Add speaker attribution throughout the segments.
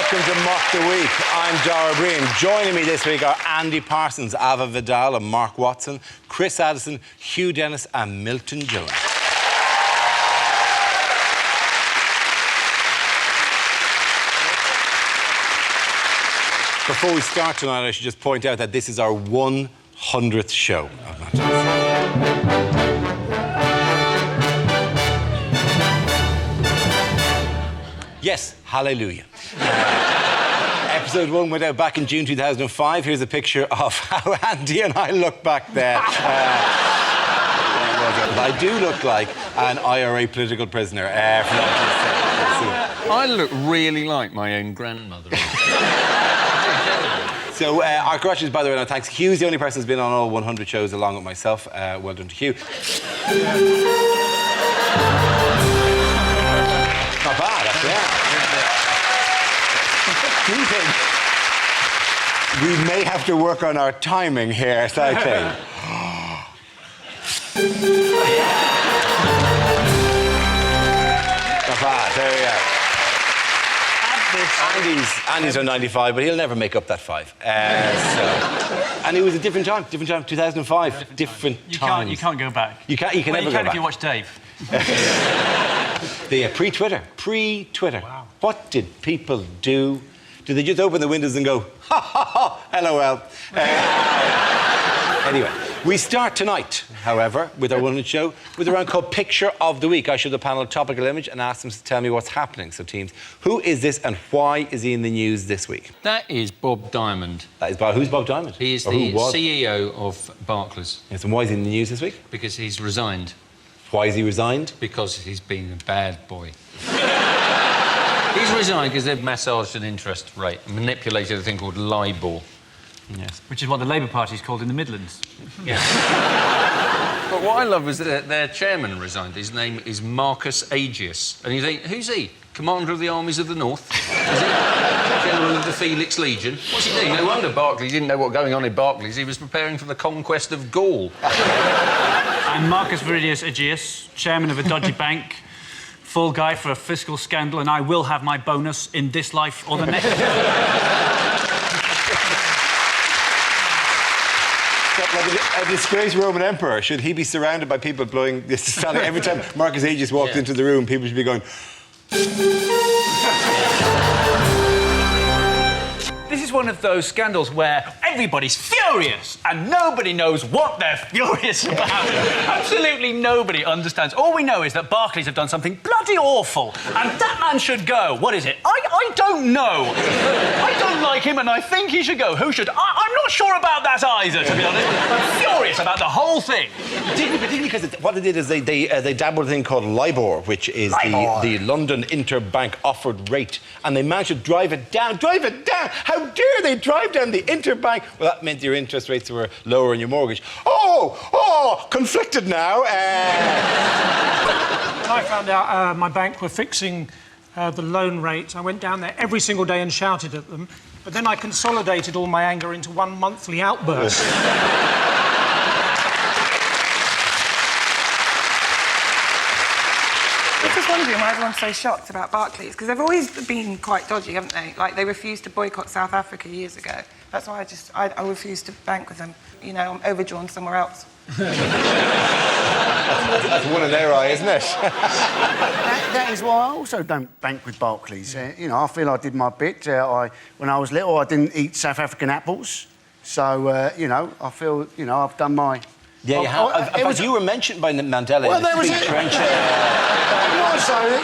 Speaker 1: welcome to Mock the Week. I'm Dara. Joining me this week are Andy Parsons, Ava Vidal and Mark Watson, Chris Addison, Hugh Dennis and Milton Jones. Before we start tonight, I should just point out that this is our 100th show of Matches. Yes, hallelujah. Episode 1 went out back in June 2005. Here's a picture of how Andy and I look back then. I do look like an IRA political prisoner.
Speaker 2: I look really like my own grandmother.
Speaker 1: So, our crushes, by the way, now thanks. Hugh's the only person who's been on all 100 shows along with myself. Well done to Hugh. Not bad, actually. We may have to work on our timing here, slightly. Not bad, there we go. Andy's on 95, but he'll never make up that 5. And it was a different time, 2005, different time.
Speaker 3: You can't go back.
Speaker 1: You can never go back.
Speaker 3: If you watch Dave.
Speaker 1: The pre-Twitter. Wow. What did people do? Did they just open the windows and go, ha, ha, ha, LOL? Anyway, we start tonight, however, with our 100 show, with a round called Picture of the Week. I show the panel a topical image and ask them to tell me what's happening. So, teams, who is this and why is he in the news this week?
Speaker 2: That is Bob Diamond.
Speaker 1: That is Bob. Who's Bob Diamond?
Speaker 2: He is the CEO of Barclays.
Speaker 1: Yes, and why is he in the news this week?
Speaker 2: Because he's resigned.
Speaker 1: Why is he resigned?
Speaker 2: Because he's been a bad boy. He's resigned because they've massaged an interest rate, manipulated a thing called LIBOR.
Speaker 3: Yes. Which is what the Labour Party's called in the Midlands.
Speaker 2: Yeah. But what I love is that their chairman resigned. His name is Marcus Aegius. And you think, who's he? Commander of the Armies of the North? Is he? General of the Felix Legion? What's he doing? No wonder Barclays didn't know what was going on in Barclays. He was preparing for the conquest of Gaul.
Speaker 3: I'm Marcus Viridius Aegius, chairman of a dodgy bank, full guy for a fiscal scandal, and I will have my bonus in this life or the next.
Speaker 1: Like a disgraced Roman emperor, should he be surrounded by people blowing this standing? Every time Marcus Aegius walked into the room, people should be going...
Speaker 3: This is one of those scandals where everybody's furious and nobody knows what they're furious about. Absolutely nobody understands. All we know is that Barclays have done something bloody awful and that man should go. What is it? I don't know. I don't like him and I think he should go. Who should? I'm not sure about that either, to be honest. I'm furious about the whole thing.
Speaker 1: Particularly because what they did is they dabbled in a thing called LIBOR, which is the London Interbank Offered Rate, and they managed to drive it down. How dare they drive down the interbank? Well, that meant your interest rates were lower in your mortgage. Oh, conflicted now.
Speaker 4: When I found out my bank were fixing the loan rate, I went down there every single day and shouted at them, but then I consolidated all my anger into one monthly outburst.
Speaker 5: I'm just wondering why everyone's so shocked about Barclays, because they've always been quite dodgy, haven't they? Like, they refused to boycott South Africa years ago. That's why I refused to bank with them. You know, I'm overdrawn somewhere else.
Speaker 1: That's one in their eye, isn't it?
Speaker 6: That is why I also don't bank with Barclays. You know, I feel I did my bit. When I was little, I didn't eat South African apples. So, you know, I feel, you know, I've done my...
Speaker 1: Yeah, you have. You were mentioned by Mandela in the speech, weren't you?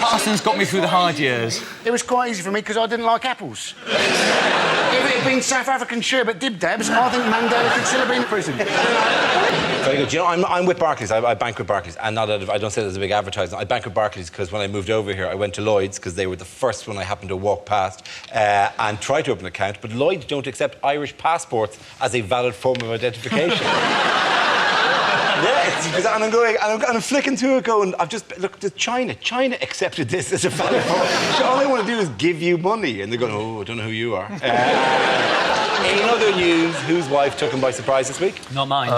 Speaker 3: Parsons got me through the hard years.
Speaker 6: It was quite easy for me because I didn't like apples. If it had been South African sherbet dib-dabs, I think Mandela could still have been in prison.
Speaker 1: Very good. You know, I'm with Barclays. I bank with Barclays, and I don't say that as a big advertising. I bank with Barclays because when I moved over here, I went to Lloyd's because they were the first one I happened to walk past and try to open an account. But Lloyd's don't accept Irish passports as a valid form of identification. Yeah, and I'm flicking through it going, I've just, look, China accepted this as a valid form. So all they want to do is give you money. And they're going, oh, I don't know who you are. In other news, whose wife took him by surprise this week?
Speaker 3: Not mine.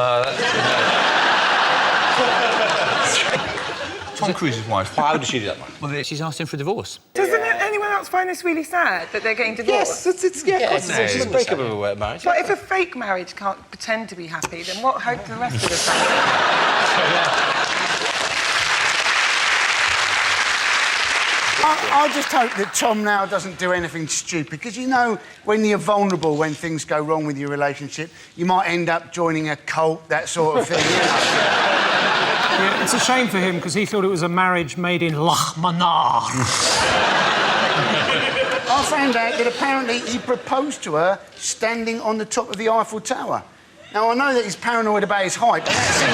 Speaker 7: Tom Cruise's wife.
Speaker 1: How did she do that, man?
Speaker 3: Well, she's asked him for a divorce.
Speaker 5: Doesn't it anyone else find this really sad, that they're getting divorced?
Speaker 1: Yes, it's a breakup of a marriage.
Speaker 5: But if a fake marriage can't pretend to be happy, then what hope do the rest of us have?
Speaker 6: I just hope that Tom now doesn't do anything stupid, because you know when you're vulnerable, when things go wrong with your relationship, you might end up joining a cult, that sort of thing. You know?
Speaker 4: Yeah, it's a shame for him because he thought it was a marriage made in Lachmanar.
Speaker 6: I found out that apparently he proposed to her standing on the top of the Eiffel Tower. Now, I know that he's paranoid about his height, but that seems...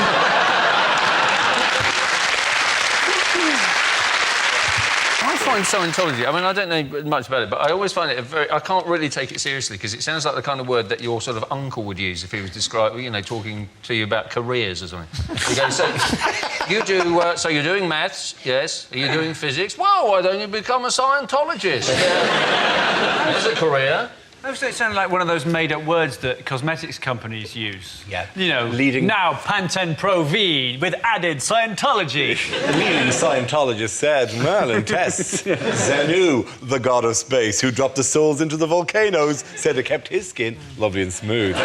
Speaker 2: I find Scientology, I mean, I don't know much about it, but I always find it I can't really take it seriously because it sounds like the kind of word that your sort of uncle would use if he was describing, you know, talking to you about careers or something. He goes, so you do, so you're doing maths, yes. Are you doing physics? Well, why don't you become a Scientologist? That's a career.
Speaker 3: It sounded like one of those made-up words that cosmetics companies use.
Speaker 1: Yeah.
Speaker 3: You know,
Speaker 1: leading...
Speaker 3: now Pantene Pro V with added Scientology.
Speaker 1: The leading Scientologist said, Merlin tests. Zenu, the god of space, who dropped the souls into the volcanoes, said it kept his skin lovely and smooth.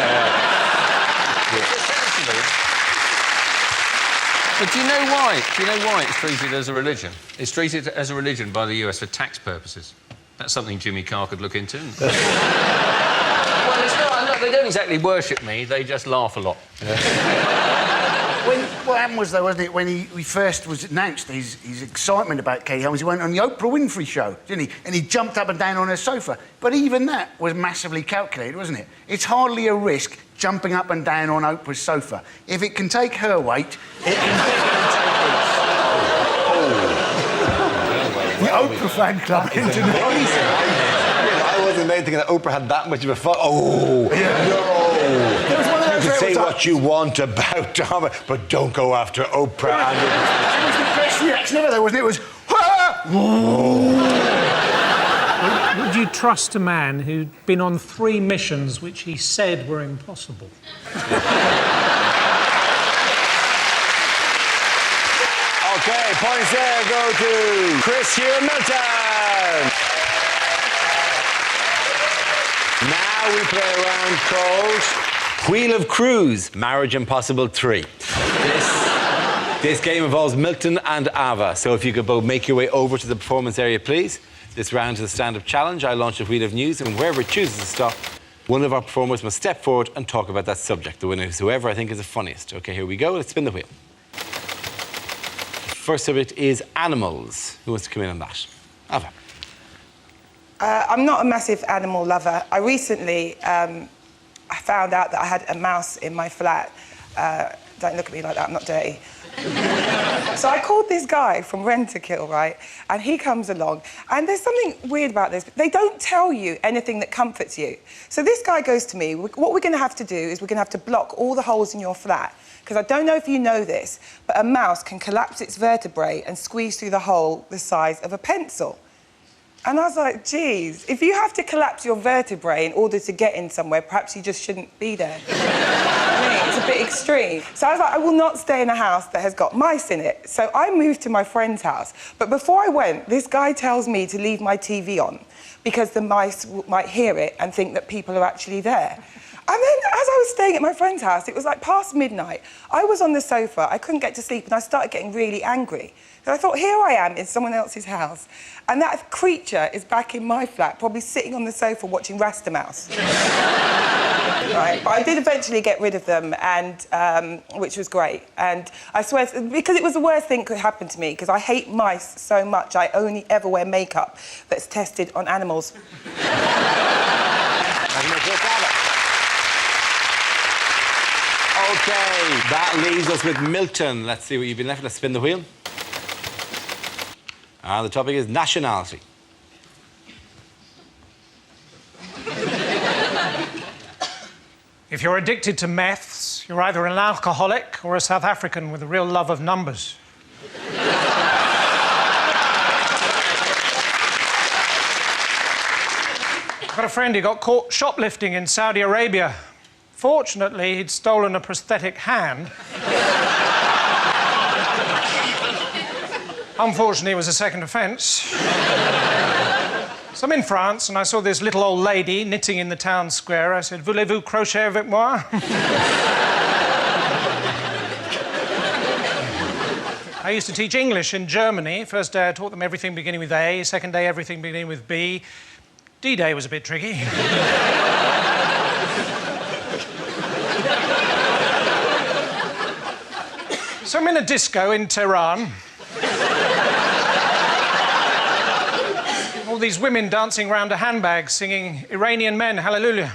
Speaker 2: But do you know why? Do you know why it's treated as a religion? It's treated as a religion by the US for tax purposes. That's something Jimmy Carr could look into. Well, it's not, they don't exactly worship me, they just laugh a lot.
Speaker 6: What happened was, though, wasn't it, when he first was announced his excitement about Katie Holmes, he went on the Oprah Winfrey show, didn't he? And he jumped up and down on her sofa. But even that was massively calculated, wasn't it? It's hardly a risk jumping up and down on Oprah's sofa. If it can take her weight, it can definitely take his. The Oprah fan club into the...
Speaker 1: I wasn't thinking that Oprah had that much of a fun. Oh,
Speaker 6: yeah.
Speaker 1: No.
Speaker 6: It was one of those
Speaker 1: you can say
Speaker 6: like...
Speaker 1: what you want about Tom, but don't go after Oprah.
Speaker 6: It was the best reaction ever, though, wasn't it? It was...
Speaker 4: Would you trust a man who'd been on 3 missions which he said were impossible?
Speaker 1: OK, points there go to Chris, Hugh and Milton. Now we play a round called Wheel of Cruise, Marriage Impossible 3. This game involves Milton and Ava, so if you could both make your way over to the performance area, please. This round is a stand-up challenge. I launch a wheel of news, and wherever it chooses to stop, one of our performers must step forward and talk about that subject. The winner is whoever I think is the funniest. OK, here we go. Let's spin the wheel. First subject is animals. Who wants to come in on that? Ava.
Speaker 5: I'm not a massive animal lover. I recently I found out that I had a mouse in my flat. Don't look at me like that, I'm not dirty. So I called this guy from Rent-A-Kill, right? And he comes along, and there's something weird about this. They don't tell you anything that comforts you. So this guy goes to me, what we're going to have to do is we're going to have to block all the holes in your flat. Because I don't know if you know this, but a mouse can collapse its vertebrae and squeeze through the hole the size of a pencil. And I was like, geez, if you have to collapse your vertebrae in order to get in somewhere, perhaps you just shouldn't be there. I mean, it's a bit extreme. So I was like, I will not stay in a house that has got mice in it. So I moved to my friend's house. But before I went, this guy tells me to leave my TV on because the mice might hear it and think that people are actually there. And then, as I was staying at my friend's house, it was like past midnight. I was on the sofa, I couldn't get to sleep, and I started getting really angry. And I thought, here I am in someone else's house, and that creature is back in my flat, probably sitting on the sofa watching Rasta Mouse. Right, but I did eventually get rid of them, and which was great. And I swear, because it was the worst thing that could happen to me, because I hate mice so much, I only ever wear makeup that's tested on animals.
Speaker 1: OK, that leaves us with Milton. Let's see what you've been left. Let's spin the wheel. And the topic is nationality.
Speaker 4: If you're addicted to meths, you're either an alcoholic or a South African with a real love of numbers. I've got a friend who got caught shoplifting in Saudi Arabia. Fortunately, he'd stolen a prosthetic hand. Unfortunately, it was a second offence. So I'm in France and I saw this little old lady knitting in the town square. I said, voulez-vous crochet avec moi? I used to teach English in Germany. First day I taught them everything beginning with A, second day everything beginning with B. D-Day was a bit tricky. So I'm in a disco in Tehran. All these women dancing around a handbag singing Iranian Men, Hallelujah.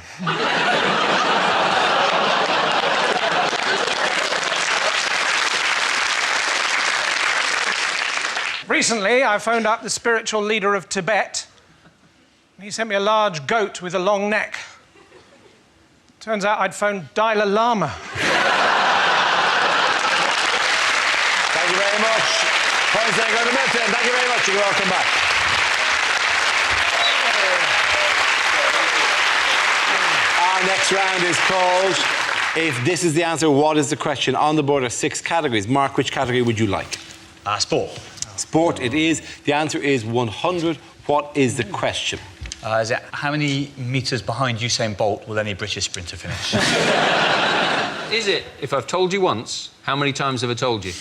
Speaker 4: Recently, I phoned up the spiritual leader of Tibet. He sent me a large goat with a long neck. Turns out I'd phoned Dalai Lama.
Speaker 1: Thank you very much. Points there go to Milton. Thank you very much. You're welcome back. Our next round is called If This Is the Answer, What Is the Question? On the board are 6 categories. Mark, which category would you like?
Speaker 3: Sport.
Speaker 1: Sport it is. The answer is 100. What is the question?
Speaker 3: Is it how many metres behind Usain Bolt will any British sprinter finish?
Speaker 2: Is it, if I've told you once, how many times have I told you?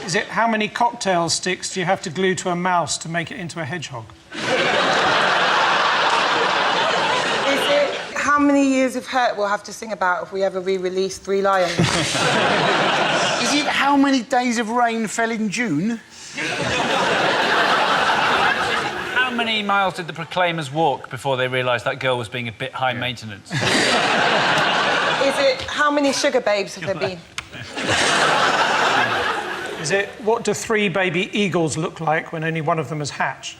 Speaker 4: Is it how many cocktail sticks do you have to glue to a mouse to make it into a hedgehog?
Speaker 5: Is it how many years of hurt we'll have to sing about if we ever re-release Three Lions?
Speaker 6: Is it how many days of rain fell in June?
Speaker 3: How many miles did the Proclaimers walk before they realised that girl was being a bit high maintenance?
Speaker 5: Is it how many sugar babes have there been?
Speaker 4: Is it what do 3 baby eagles look like when only one of them has hatched?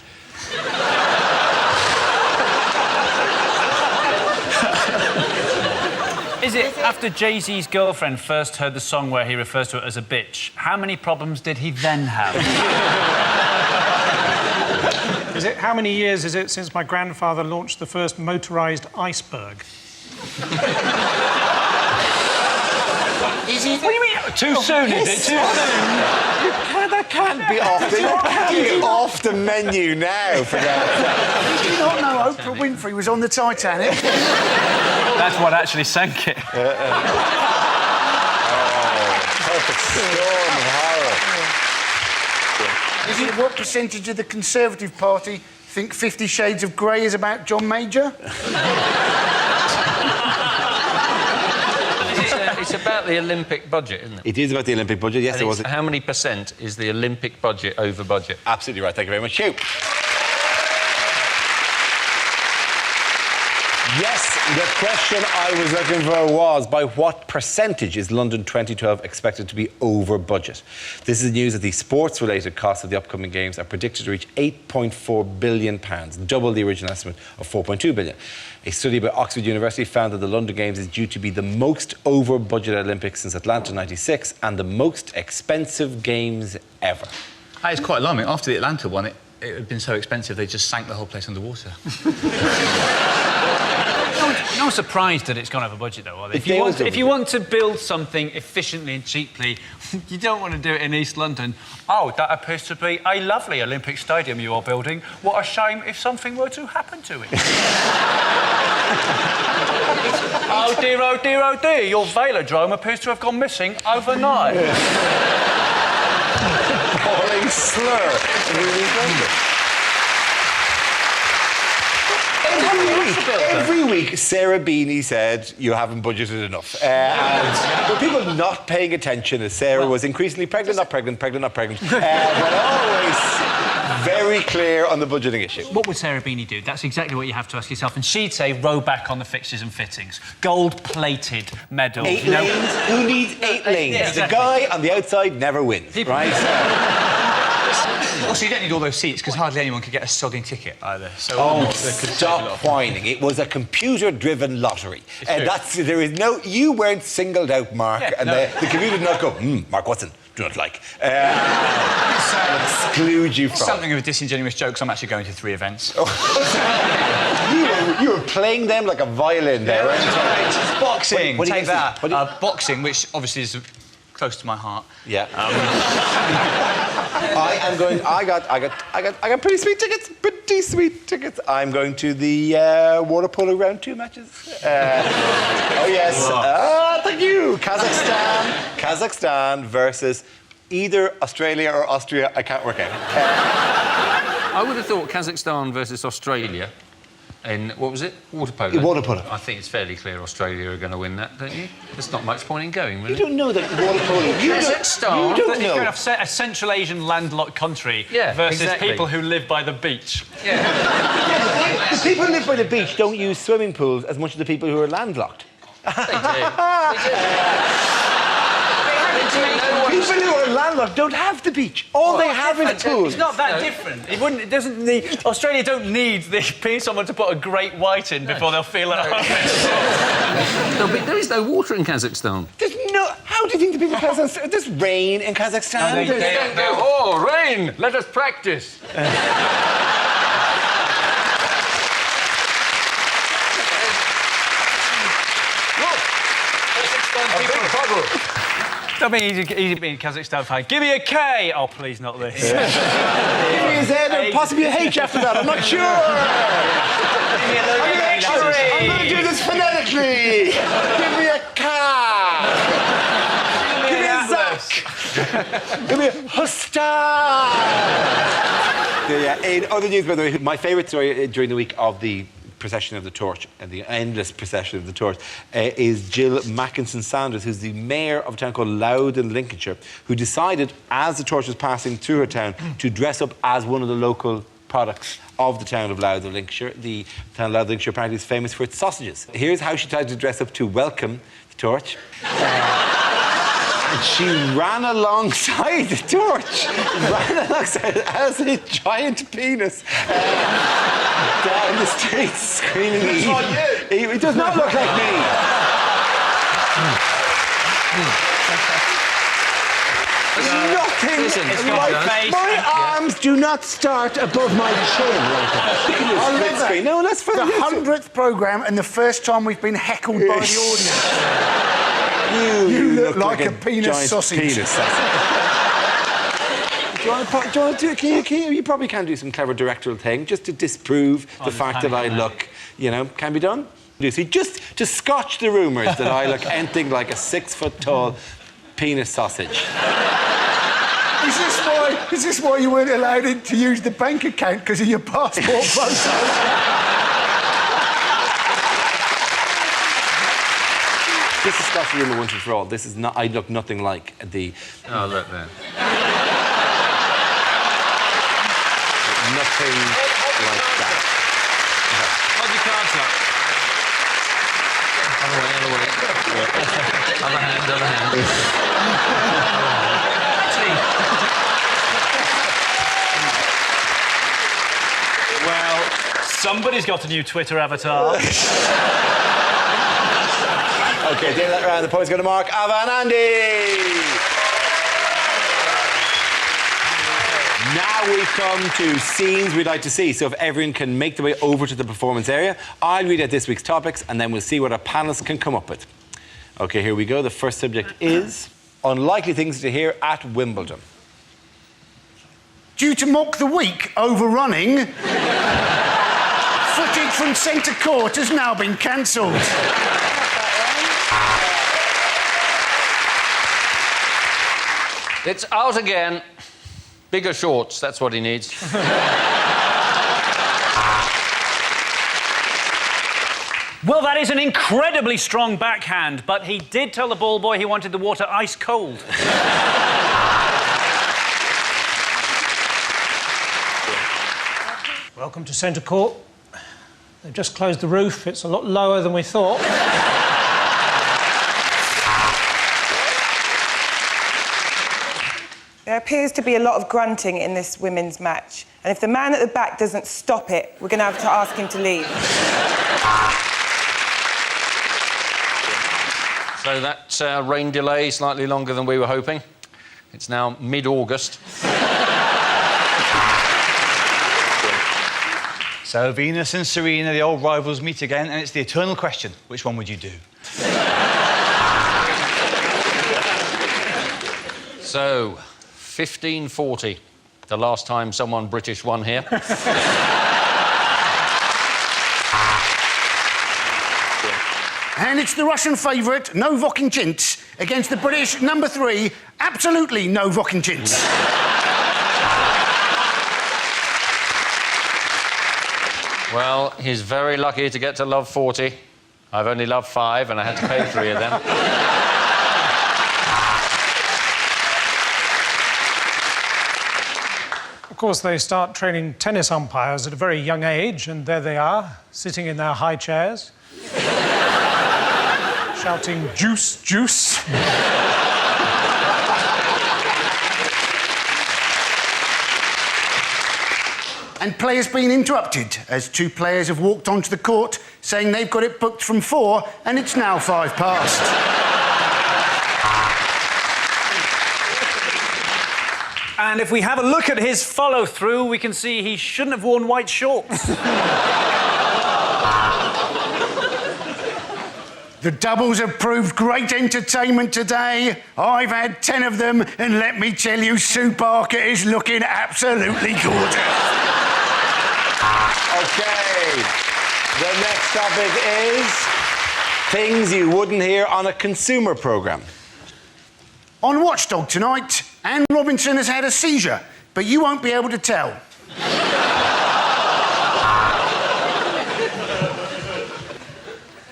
Speaker 3: Is it after Jay-Z's girlfriend first heard the song where he refers to it as a bitch, how many problems did he then have?
Speaker 4: Is it how many years is it since my grandfather launched the first motorised iceberg?
Speaker 6: Is it...
Speaker 3: What do you mean? Too soon, is it? Too soon?
Speaker 1: That can't be off the menu now, for that.
Speaker 6: Did you not know Oprah Winfrey was on the Titanic?
Speaker 3: That's what actually sank it.
Speaker 1: Perfect storm of horror.
Speaker 6: Is it what percentage of the Conservative Party think 50 Shades of Grey is about John Major?
Speaker 2: It's about the Olympic budget, isn't it?
Speaker 1: It is about the Olympic budget, yes, it was.
Speaker 2: How many percent is the Olympic budget over budget?
Speaker 1: Absolutely right, thank you very much. Hugh. Yes, the question I was looking for was, by what percentage is London 2012 expected to be over budget? This is news that the sports-related costs of the upcoming Games are predicted to reach £8.4 billion, double the original estimate of £4.2 billion. A study by Oxford University found that the London Games is due to be the most over-budget Olympics since Atlanta '96 and the most expensive Games ever.
Speaker 7: It's quite alarming. After the Atlanta one, it had been so expensive they just sank the whole place underwater.
Speaker 3: No one's surprised that it's gone over budget, though, are they? If you want to build something efficiently and cheaply, you don't want to do it in East London. Oh, that appears to be a lovely Olympic stadium you are building. What a shame if something were to happen to it. Oh, dear, oh, dear, oh, dear. Your velodrome appears to have gone missing overnight.
Speaker 1: Falling slur. Every week, Sarah Beanie said, you haven't budgeted enough. And were people not paying attention as Sarah was increasingly pregnant, not pregnant, pregnant, not pregnant, but always very clear on the budgeting issue.
Speaker 3: What would Sarah Beanie do? That's exactly what you have to ask yourself. And she'd say, row back on the fixtures and fittings. Gold-plated medals.
Speaker 1: 8 lanes? Who needs 8 lanes?
Speaker 3: Yeah, exactly.
Speaker 1: The guy on the outside never wins, right?
Speaker 7: Also, you don't need all those seats because hardly anyone could get a sodding ticket either. So
Speaker 1: Stop whining. It was a computer-driven lottery. You weren't singled out, Mark, and the computer did not go, Mark Watson, do not like. Exclude you from.
Speaker 7: Something of a disingenuous joke, so I'm actually going to 3 events.
Speaker 1: You were playing them like a violin there, weren't you?
Speaker 7: Boxing,
Speaker 1: What do you
Speaker 7: take that.
Speaker 1: think?
Speaker 7: Boxing, which obviously is close to my heart.
Speaker 1: Yeah. I got pretty sweet tickets. I'm going to the water polo round 2 matches. Oh yes. Thank you. Kazakhstan versus either Australia or Austria. I can't work out.
Speaker 2: I would have thought Kazakhstan versus Australia. In, what was it? Water polo?
Speaker 1: Water polo.
Speaker 2: I think it's fairly clear Australia are going to win that, don't you? There's not much point in going, really.
Speaker 1: You don't know that water polo...
Speaker 2: Kazakhstan?
Speaker 1: You don't know.
Speaker 3: You're a Central Asian landlocked country versus people who live by the beach.
Speaker 2: Yeah.
Speaker 1: The people who live by the beach don't use swimming pools as much as the people who are landlocked.
Speaker 2: They do.
Speaker 1: People who are landlocked don't have the beach. All they have is pools.
Speaker 3: It's not that different. It doesn't need... Australia don't need someone to put a great white in before they'll feel at home.
Speaker 2: No, but there is no water in Kazakhstan.
Speaker 1: There's no... How do you think the people in Kazakhstan... There's rain in Kazakhstan.
Speaker 2: They don't go, oh, rain, let us practice.
Speaker 3: I mean, easy being Kazakhstan fan. Give me a K! Oh, please, not this.
Speaker 1: Give me a Z or possibly a H after that. I'm not sure. I'm going to do this phonetically. Give me a K. Give me a Zach. Give me a Husta. In other news, by the way, my favourite story during the week of the procession of the torch, and the endless procession of the torch, is Jill Mackinson-Sanders, who's the mayor of a town called Louth in Lincolnshire, who decided, as the torch was passing through her town, to dress up as one of the local products of the town of Louth in Lincolnshire. The town of Louth in Lincolnshire apparently is famous for its sausages. Here's how she tried to dress up to welcome the torch. She ran alongside the torch, as a giant penis down the street, screaming. It does not look like me. Nothing. My arms do not start above my chin. No, that's for
Speaker 6: the 100th programme and the first time we've been heckled by the audience. You look like a penis sausage. Penis sausage.
Speaker 1: Do you want to you probably can do some clever directorial thing just to disprove the fact that I look, can be done. Lucy, just to scotch the rumours that I look anything like a 6-foot-tall penis sausage.
Speaker 6: Is this why you weren't allowed to use the bank account because of your passport photo?
Speaker 1: This is Scottish rumour once and for all. This is not. I look nothing like the.
Speaker 2: Oh, look there.
Speaker 1: Nothing like that.
Speaker 3: Hold your cards up.
Speaker 2: Other way. Other hand.
Speaker 3: Well, somebody's got a new Twitter avatar.
Speaker 1: OK, at the end of that round, the points go to Mark, Ava and Andy. Now we come to scenes we'd like to see. So if everyone can make their way over to the performance area, I'll read out this week's topics and then we'll see what our panellists can come up with. OK, here we go. The first subject is unlikely things to hear at Wimbledon.
Speaker 6: Due to mock the week overrunning, footage from centre court has now been cancelled.
Speaker 2: It's out again. Bigger shorts, that's what he needs.
Speaker 3: Well, that is an incredibly strong backhand, but he did tell the ball boy he wanted the water ice cold.
Speaker 4: Welcome to centre court. They've just closed the roof. It's a lot lower than we thought.
Speaker 5: There appears to be a lot of grunting in this women's match. And if the man at the back doesn't stop it, we're going to have to ask him to leave.
Speaker 2: So that rain delay is slightly longer than we were hoping. It's now mid-August.
Speaker 7: So Venus and Serena, the old rivals, meet again, and it's the eternal question: which one would you do?
Speaker 2: So, 1540, the last time someone British won here.
Speaker 6: And it's the Russian favourite, Novokinchins, against the British number 3, absolutely Novokinchins.
Speaker 2: Well, he's very lucky to get to love 40. I've only loved 5, and I had to pay 3 of them.
Speaker 4: Of course, they start training tennis umpires at a very young age, and there they are, sitting in their high chairs, shouting, "Juice, juice."
Speaker 6: And play has been interrupted as 2 players have walked onto the court saying they've got it booked from 4 and it's now 5 past.
Speaker 3: And if we have a look at his follow-through, we can see he shouldn't have worn white shorts.
Speaker 6: The doubles have proved great entertainment today. I've had 10 of them, and let me tell you, Sue Barker is looking absolutely gorgeous.
Speaker 1: OK. The next topic is things you wouldn't hear on a consumer programme.
Speaker 6: On Watchdog tonight, Anne Robinson has had a seizure, but you won't be able to tell.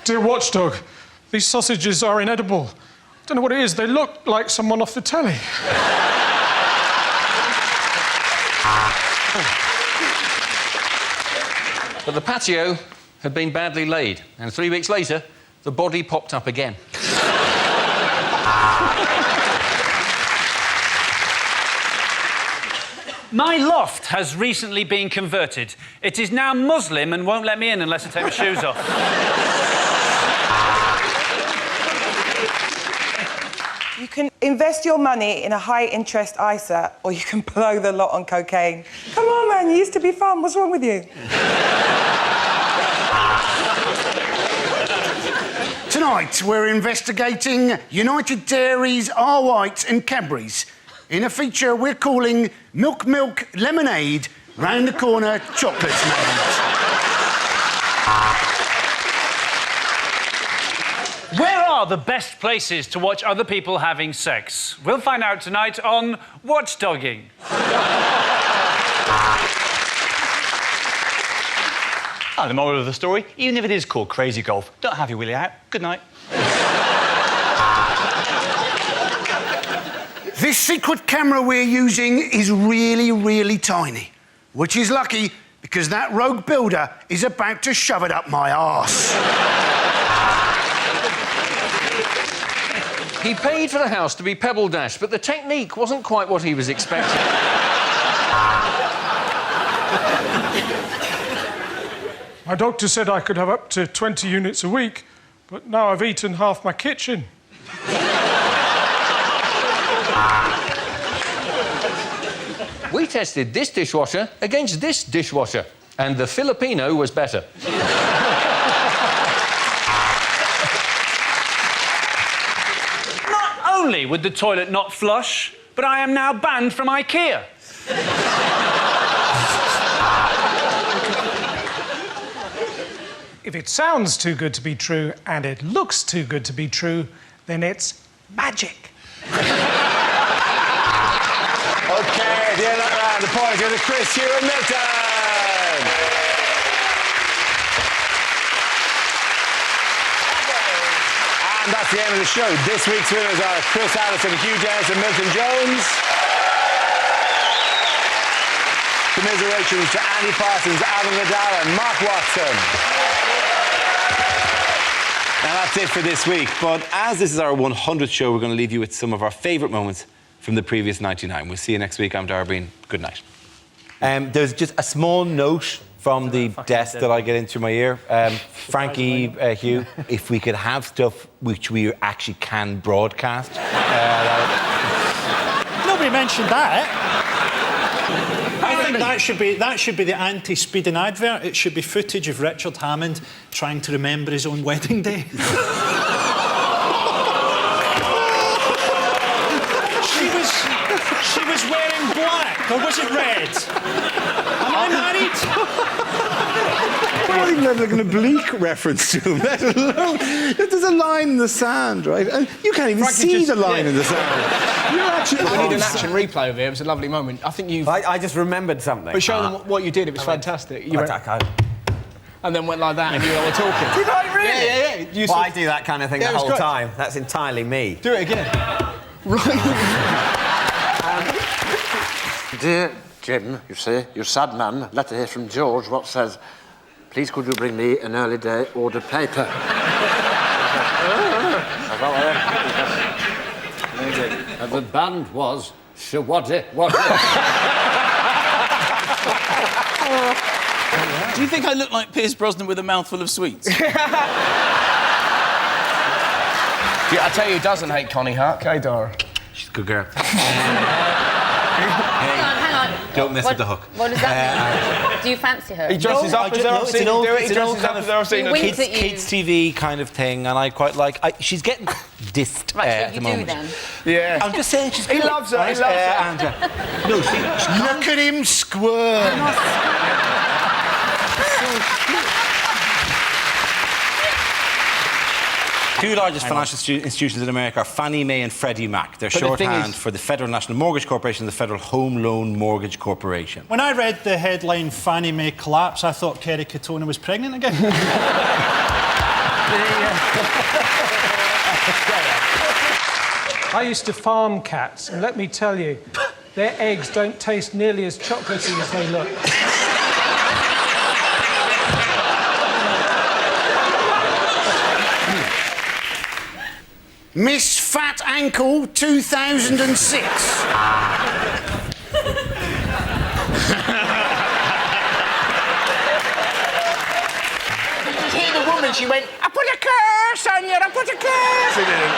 Speaker 4: Dear Watchdog, these sausages are inedible. I don't know what it is. They look like someone off the telly.
Speaker 2: But the patio had been badly laid, and 3 weeks later, the body popped up again.
Speaker 3: My loft has recently been converted. It is now Muslim and won't let me in unless I take my shoes off.
Speaker 5: You can invest your money in a high-interest ISA, or you can blow the lot on cocaine. Come on, man, you used to be fun. What's wrong with you?
Speaker 6: Tonight, we're investigating United Dairies, R. Whites and Cadbury's in a feature we're calling Milk Milk Lemonade, round the corner chocolate's made.
Speaker 3: Where are the best places to watch other people having sex? We'll find out tonight on Watchdogging.
Speaker 8: The moral of the story, even if it is called Crazy Golf, don't have your willy out. Good night.
Speaker 6: This secret camera we're using is really, really tiny, which is lucky because that rogue builder is about to shove it up my arse.
Speaker 2: He paid for the house to be pebble dashed, but the technique wasn't quite what he was expecting.
Speaker 4: My doctor said I could have up to 20 units a week, but now I've eaten half my kitchen.
Speaker 2: We tested this dishwasher against this dishwasher, and the Filipino was better.
Speaker 3: Not only would the toilet not flush, but I am now banned from IKEA.
Speaker 4: If it sounds too good to be true and it looks too good to be true, then it's magic.
Speaker 1: OK, at the end of that round, the points go to Chris, Hugh and Milton. And that's the end of the show. This week's winners are Chris Addison, Hugh and Milton Jones. Commiserations to Andy Parsons, Vidal and Mark Watson. Now that's it for this week, but as this is our 100th show, we're going to leave you with some of our favourite moments from the previous 99. We'll see you next week. I'm Dara. Good night. There's just a small note from the desk that I get into my ear. Frankie, Hugh, if we could have stuff which we actually can broadcast.
Speaker 9: Nobody mentioned that. I think that should be the anti-speeding advert. It should be footage of Richard Hammond trying to remember his own wedding day. or was it red? Am I married?
Speaker 1: I don't even have like an oblique reference to him, let alone... There's a line in the sand, right? And you can't even see the line in the sand. You're actually...
Speaker 10: We need an action replay of it. It was a lovely moment. I think you've...
Speaker 11: I just remembered something.
Speaker 10: But show them what you did. It was fantastic. You went, and then went like that, and you all were talking.
Speaker 11: Did I really?
Speaker 10: Yeah. You
Speaker 11: Well, I do that kind of thing the
Speaker 10: it was
Speaker 11: whole
Speaker 10: great.
Speaker 11: time. That's entirely me.
Speaker 10: Do it again.
Speaker 12: Dear Jim, you say, you're a sad man. Letter here from George. What says, please could you bring me an early day order paper? And the band was Shawaddy Waddy.
Speaker 13: Do you think I look like Pierce Brosnan with a mouthful of sweets?
Speaker 10: I tell you who doesn't hate Connie Huck, hey, Dara?
Speaker 1: She's a good girl.
Speaker 14: Hang on.
Speaker 1: Don't mess with the hook.
Speaker 14: What does that mean? Do you fancy her?
Speaker 3: He dresses up as her. I've seen him do it. He dresses up as her. I've seen him.
Speaker 14: Winks at you.
Speaker 1: Kids TV kind of thing, and I quite like... she's getting dissed
Speaker 14: Right,
Speaker 1: at
Speaker 14: so
Speaker 1: the
Speaker 14: you
Speaker 1: moment.
Speaker 14: do then.
Speaker 3: Yeah.
Speaker 1: I'm just saying she's
Speaker 3: He
Speaker 1: good.
Speaker 3: loves her. He loves her.
Speaker 1: No, look at him squirm. Two largest financial institutions in America are Fannie Mae and Freddie Mac. They're shorthand for the Federal National Mortgage Corporation and the Federal Home Loan Mortgage Corporation.
Speaker 9: When I read the headline Fannie Mae collapse, I thought Kerry Katona was pregnant again.
Speaker 4: I used to farm cats, and let me tell you, their eggs don't taste nearly as chocolatey as they look.
Speaker 6: Miss Fat Ankle 2006.
Speaker 10: Hear the woman, she went, I put a curse on you, I put a curse. She didn't.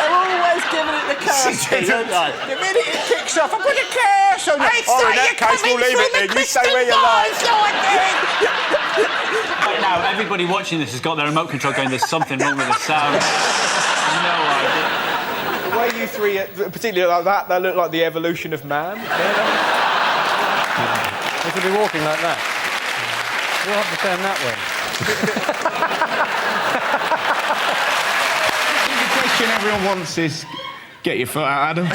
Speaker 10: They're always giving it the curse. She didn't. The minute it kicks off, I put a curse on you.
Speaker 3: Oh, in that case, we'll leave it then. You say where you like. Right now, everybody watching this has got their remote control going, there's something wrong with the sound. No idea.
Speaker 15: The way you three, particularly like that look like the evolution of man.
Speaker 11: We could be walking like that. We'll have to turn that way.
Speaker 15: The question everyone wants is, get your foot out, Adam.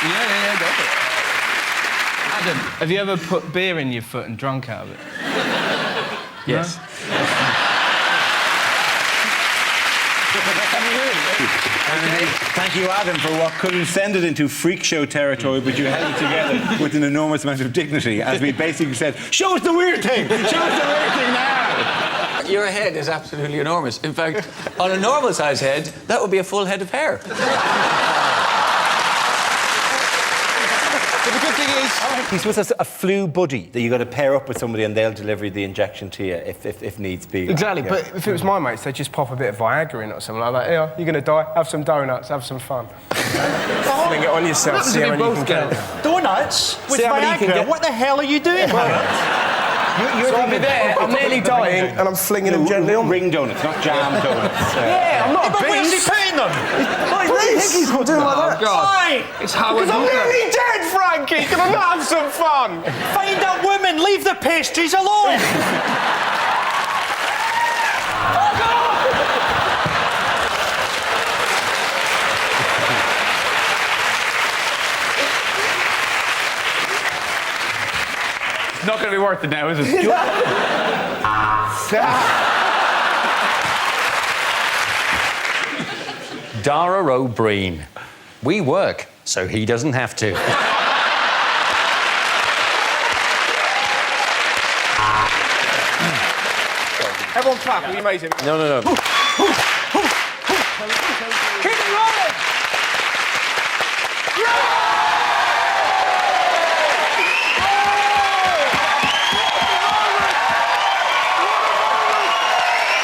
Speaker 3: Yeah, go for it. Adam, have you ever put beer in your foot and drunk out of it? Yes.
Speaker 1: Thank you, Adam, for what could have descended into freak show territory, but you held it together with an enormous amount of dignity, as we basically said, show us the weird thing! Show us the weird thing now!
Speaker 2: Your head is absolutely enormous. In fact, on a normal-sized head, that would be a full head of hair.
Speaker 1: The good thing is, he's with a flu buddy that you got to pair up with somebody and they'll deliver the injection to you if needs be.
Speaker 10: Exactly,
Speaker 1: Yeah.
Speaker 10: but if it was my mates, they'd just pop a bit of Viagra in or something like that. Yeah, you're going to die, have some donuts, have some fun. Fling it on yourself, see how many you can get.
Speaker 9: Donuts? With
Speaker 10: See how many you can
Speaker 9: Viagra?
Speaker 10: get.
Speaker 9: What the hell are you doing, man?
Speaker 10: So I'll be there, I'm nearly dying, and I'm flinging them gently on.
Speaker 1: Ring donuts, not jam donuts.
Speaker 10: Yeah, I'm not a
Speaker 9: But where's he
Speaker 10: beast.
Speaker 9: putting them?
Speaker 10: Like this. He's not doing like that.
Speaker 9: Why?
Speaker 3: It's Howard
Speaker 10: Because I'm
Speaker 3: Hooker.
Speaker 10: nearly dead, Frankie. Can I not have some fun?
Speaker 9: Find that woman, leave the pastries alone!
Speaker 3: It's not going to be worth it now, is it?
Speaker 2: Dara O'Brien. We work, so he doesn't have to.
Speaker 15: Everyone clap, you amazing.
Speaker 1: No.
Speaker 10: Keep